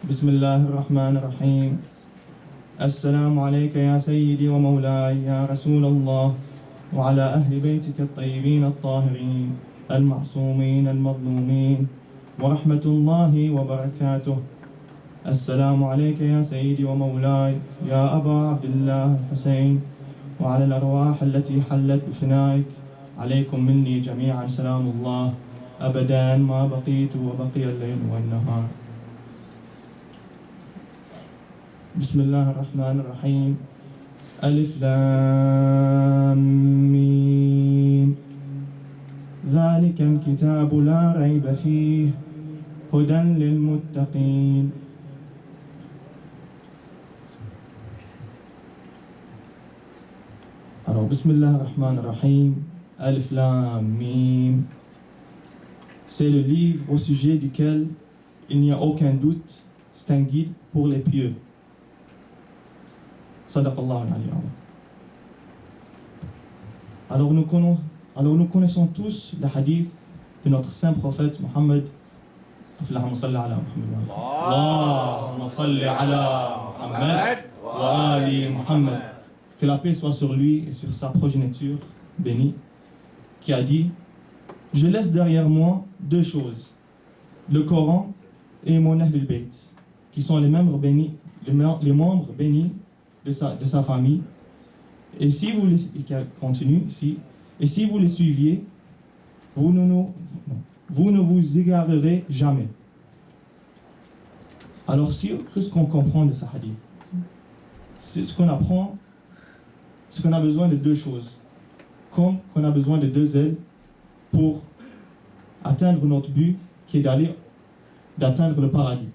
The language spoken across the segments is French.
بسم الله الرحمن الرحيم. السلام عليك يا سيدي ومولاي يا رسول الله وعلى أهل بيتك الطيبين الطاهرين المعصومين المظلومين ورحمة الله وبركاته. السلام عليك يا سيدي ومولاي يا أبا عبد الله الحسين وعلى الأرواح التي حلت بفنائك. عليكم مني جميعا سلام الله أبدا ما بقيت وبقي الليل والنهار. بسم الله الرحمن الرحيم. ألف لام ميم. ذلك الكتاب لا ريب فيه هدى للمتقين. Alors, Bismillah ar-Rahman ar-Rahim, Alif Lam Mim, c'est le livre au sujet duquel il n'y a aucun doute, c'est un guide pour les pieux. Sadaqallahu al-Aliyyul Azim. Alors nous connaissons tous le hadith de notre saint prophète Mohammed. Allahumma salli ala Muhammad. Allahumma salli ala Muhammad wa ali Muhammad. Que la paix soit sur lui et sur sa progéniture bénie, qui a dit: je laisse derrière moi deux choses, le Coran et mon Ahl al-Bayt, qui sont les membres bénis de sa famille. Et si vous les, continue ici, et si vous les suiviez, vous ne vous égarerez jamais. Alors, qu'est-ce qu'on comprend de ce hadith? C'est ce qu'on apprend. C'est qu'on a besoin de deux choses, comme qu'on a besoin de deux ailes pour atteindre notre but, qui est d'atteindre le paradis,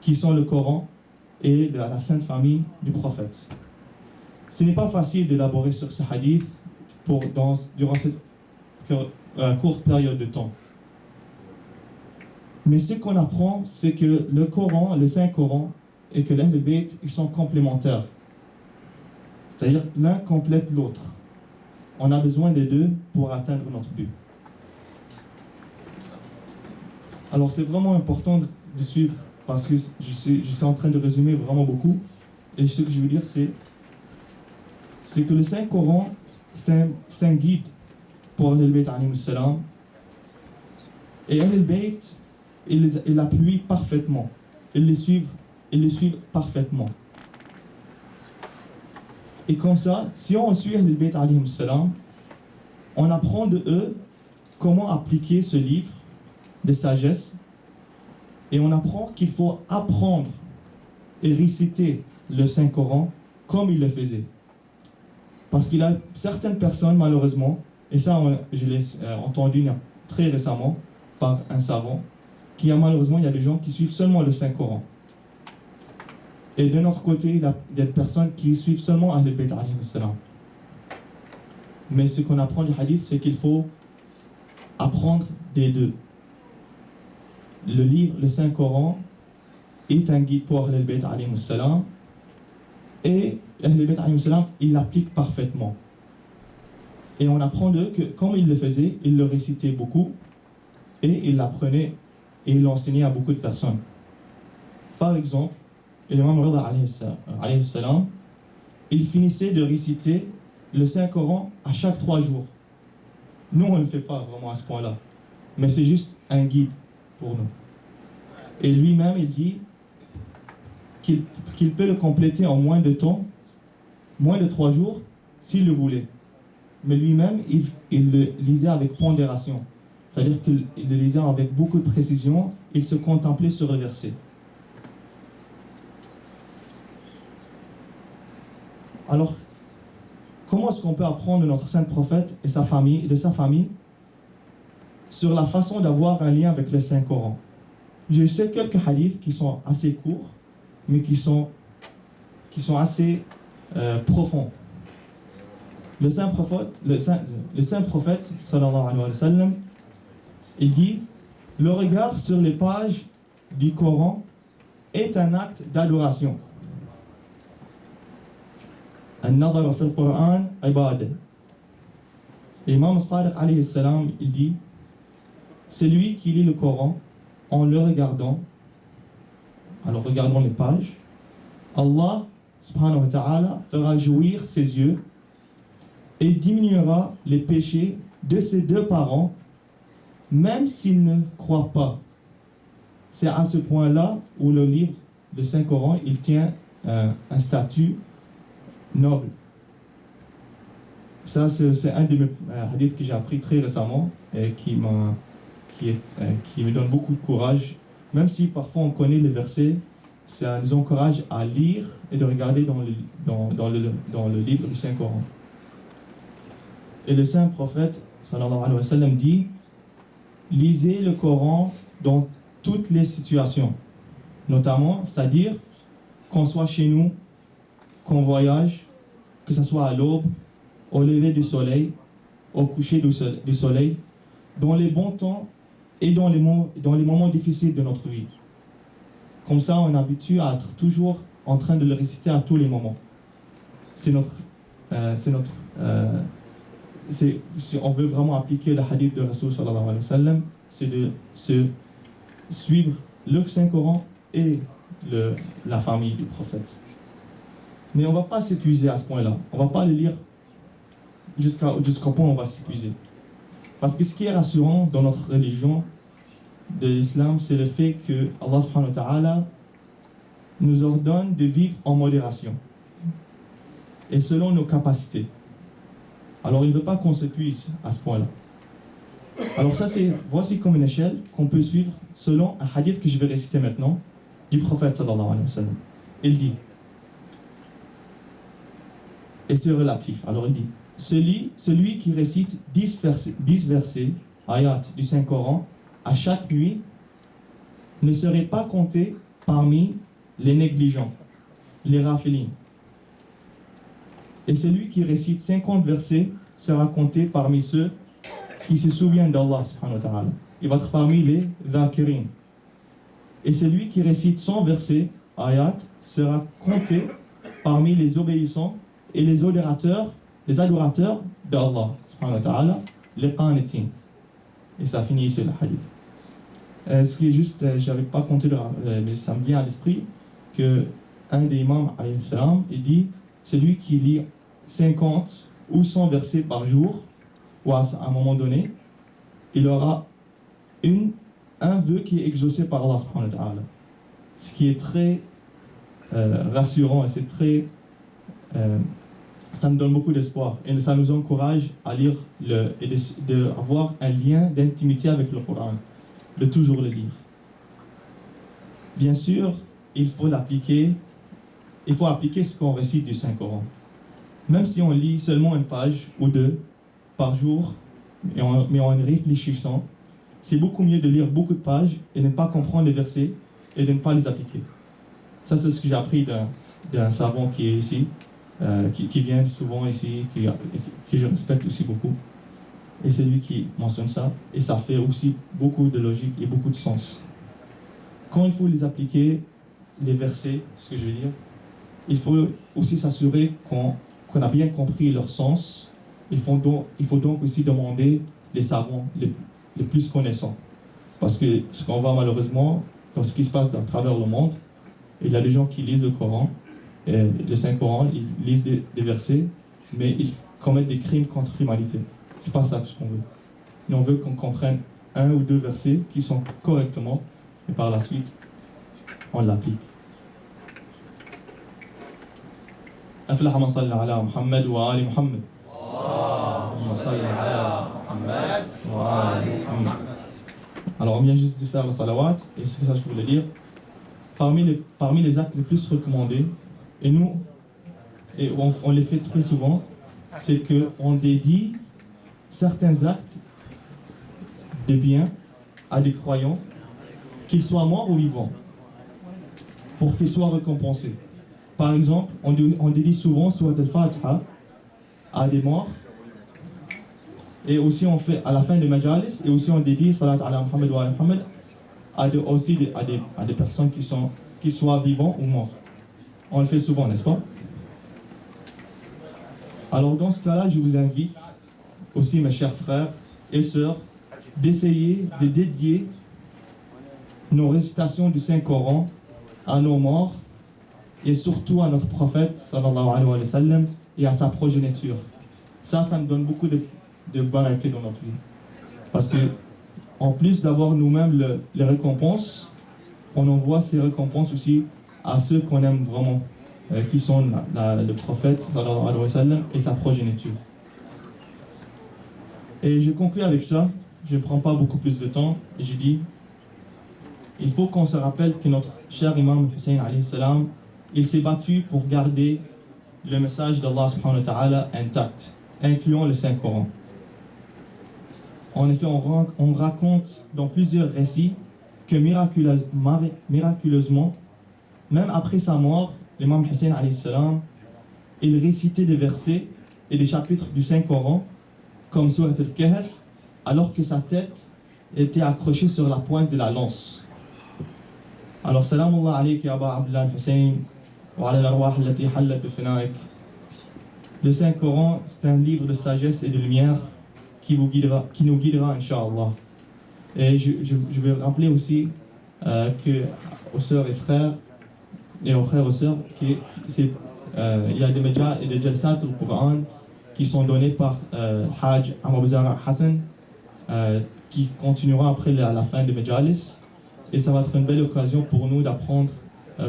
qui sont le Coran et la sainte famille du prophète. Ce n'est pas facile d'élaborer sur ce hadith durant cette courte période de temps. Mais ce qu'on apprend, c'est que le Coran, le Saint-Coran et que l'Ahl al-Bayt, ils sont complémentaires. C'est-à-dire l'un complète l'autre. On a besoin des deux pour atteindre notre but. Alors c'est vraiment important de suivre, parce que je suis en train de résumer vraiment beaucoup. Et ce que je veux dire, c'est que le Saint-Coran, c'est un guide pour Ahl al-Bayt alayhi salam. Et Ahl al-Bayt, il l'appuie parfaitement. Ils les suivent parfaitement. Et comme ça, si on suit Ahl al-Bayt alayhi salam, on apprend de eux comment appliquer ce livre de sagesse. Et on apprend qu'il faut apprendre et réciter le Saint-Coran comme il le faisait. Parce qu'il y a certaines personnes, malheureusement, et ça je l'ai entendu très récemment par un savant, il y a des gens qui suivent seulement le Saint-Coran. Et de notre côté, il y a des personnes qui suivent seulement Ahl al-Bayt alayhi salam. Mais ce qu'on apprend du hadith, c'est qu'il faut apprendre des deux. Le livre, le Saint-Coran, est un guide pour Ahl al-Bayt alayhi salam. Et Ahl al-Bayt alayhi salam, il l'applique parfaitement. Et on apprend d'eux que, comme il le faisait, il le récitait beaucoup. Et il l'apprenait et il l'enseignait à beaucoup de personnes. Par exemple, l'imam Rida alayhi salam, il finissait de réciter le Saint-Coran à chaque 3 jours. Nous, on ne le fait pas vraiment à ce point-là. Mais c'est juste un guide pour nous. Et lui-même, il dit qu'il peut le compléter en moins de temps, moins de 3 jours, s'il le voulait. Mais lui-même, il le lisait avec pondération. C'est-à-dire qu'il le lisait avec beaucoup de précision, il se contemplait sur le verset. Alors, comment est-ce qu'on peut apprendre de notre saint prophète et de sa famille sur la façon d'avoir un lien avec le Saint-Coran? Je sais quelques hadiths qui sont assez courts, mais qui sont assez profonds. Le saint prophète, sallallahu alayhi wa sallam, il dit: le regard sur les pages du Coran est un acte d'adoration. النظر في القرآن عبادة. L'imam Sadiq alayhi salam, il dit: celui qui lit le Coran en le regardant Alors regardons les pages. Allah subhanahu wa ta'ala fera jouir ses yeux et diminuera les péchés de ses deux parents, même s'ils ne croient pas. C'est à ce point-là où le livre, le Saint-Coran, il tient un statut noble. Ça, c'est un de mes hadiths que j'ai appris très récemment et qui me donne beaucoup de courage. Même si parfois on connaît les versets, ça nous encourage à lire et de regarder dans le livre du Saint-Coran. Et le saint prophète, sallallahu alayhi wa sallam, dit « Lisez le Coran dans toutes les situations, notamment, c'est-à-dire qu'on soit chez nous, qu'on voyage, que ce soit à l'aube, au lever du soleil, au coucher du soleil, dans les bons temps et dans les moments difficiles de notre vie. Comme ça, on est habitué à être toujours en train de le réciter à tous les moments. Si on veut vraiment appliquer le hadith de Rasul sallallahu alayhi wa sallam, c'est de suivre le Saint-Coran et la famille du prophète. Mais on ne va pas s'épuiser à ce point-là. On ne va pas le lire jusqu'au point où on va s'épuiser. Parce que ce qui est rassurant dans notre religion de l'islam, c'est le fait que Allah subhanahu wa ta'ala nous ordonne de vivre en modération et selon nos capacités. Alors il ne veut pas qu'on s'épuise à ce point-là. Alors ça, voici comme une échelle qu'on peut suivre selon un hadith que je vais réciter maintenant du prophète sallallahu alayhi wa sallam. Il dit, et c'est relatif, alors il dit, celui qui récite 10 versets, ayat du Saint-Coran, à chaque nuit, ne serait pas compté parmi les négligents, les rafilines. Et celui qui récite 50 versets sera compté parmi ceux qui se souviennent d'Allah subhanahu wa ta'ala. Il va être parmi les dhakirin. Et celui qui récite 100 versets, ayat, sera compté parmi les obéissants et les adorateurs d'Allah subhanahu wa ta'ala, les qanitin. Et ça finit ici le hadith. Ce qui est juste, je n'avais pas compté, mais ça me vient à l'esprit que un des imams, alayhi salam, il dit, celui qui lit 50 ou 100 versets par jour, ou à un moment donné, il aura un vœu qui est exaucé par Allah subhanahu wa ta'ala. Ce qui est très rassurant et c'est très... ça nous donne beaucoup d'espoir et ça nous encourage à lire et d'avoir un lien d'intimité avec le Coran, de toujours le lire. Bien sûr, il faut appliquer ce qu'on récite du Saint-Coran. Même si on lit seulement une page ou deux par jour, mais en réfléchissant, c'est beaucoup mieux de lire beaucoup de pages et de ne pas comprendre les versets et de ne pas les appliquer. Ça, c'est ce que j'ai appris d'un savant qui est ici, qui vient souvent ici, que je respecte aussi beaucoup. Et c'est lui qui mentionne ça. Et ça fait aussi beaucoup de logique et beaucoup de sens. Quand il faut les appliquer, les versets, ce que je veux dire, il faut aussi s'assurer qu'on a bien compris leur sens. Il faut donc aussi demander les savants les plus connaissants. Parce que ce qu'on voit malheureusement, dans ce qui se passe à travers le monde, il y a des gens qui lisent le Coran, et le Saint-Coran, ils lisent des versets, mais ils commettent des crimes contre l'humanité. C'est pas ça tout ce qu'on veut. Mais on veut qu'on comprenne un ou deux versets qui sont correctement, et par la suite, on l'applique. أفلح من صلى على محمد وآل محمد. اللهم صل على محمد وآل محمد. Alors on vient juste de faire le salawat, et c'est ça que je voulais dire. Parmi les actes les plus recommandés, et on les fait très souvent, c'est qu'on dédie certains actes de bien à des croyants, qu'ils soient morts ou vivants, pour qu'ils soient récompensés. Par exemple, on dédie souvent Surat al-Fatiha à des morts, et aussi on fait à la fin de Majalis, et aussi on dédie Salat ala Muhammad wa ala Muhammad à des personnes qui soient vivants ou morts. On le fait souvent, n'est-ce pas? Alors dans ce cas-là, je vous invite aussi, mes chers frères et sœurs, d'essayer de dédier nos récitations du Saint-Coran à nos morts et surtout à notre prophète sallallahu alayhi wa sallam et à sa progéniture. Ça me donne beaucoup de baraka dans notre vie. Parce que en plus d'avoir nous-mêmes les récompenses, on envoie ces récompenses aussi à ceux qu'on aime vraiment, qui sont le prophète sallallahu alayhi wa sallam et sa progéniture. Et je conclue avec ça, je ne prends pas beaucoup plus de temps, je dis, il faut qu'on se rappelle que notre cher imam Hussein alayhi salam, il s'est battu pour garder le message d'Allah subhanahu wa ta'ala intact, incluant le Saint-Coran. En effet, on raconte dans plusieurs récits que miraculeusement, même après sa mort, l'imam Hussein alayhi salam, il récitait des versets et des chapitres du Saint-Coran, comme Surat al-Kahf, alors que sa tête était accrochée sur la pointe de la lance. Alors, salamullah alayk ya Aba Abdullah Hussein, wa ala l'arwah allati hallat bi finaik. Le Saint-Coran, c'est un livre de sagesse et de lumière qui nous guidera, Inch'Allah. Et je vais rappeler aussi aux sœurs et frères, et aux frères et aux sœurs, qu'il y a des médias et des jalsat au Coran qui sont donnés par Hajj Amabuzara Hassan, qui continuera après la fin de Majalis. Et ça va être une belle occasion pour nous d'apprendre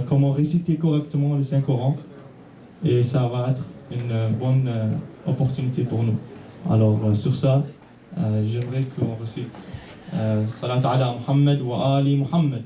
comment réciter correctement le Saint-Coran. Et ça va être une bonne opportunité pour nous. Alors sur ça, j'aimerais qu'on récite Salat ala Muhammad wa Ali Muhammad.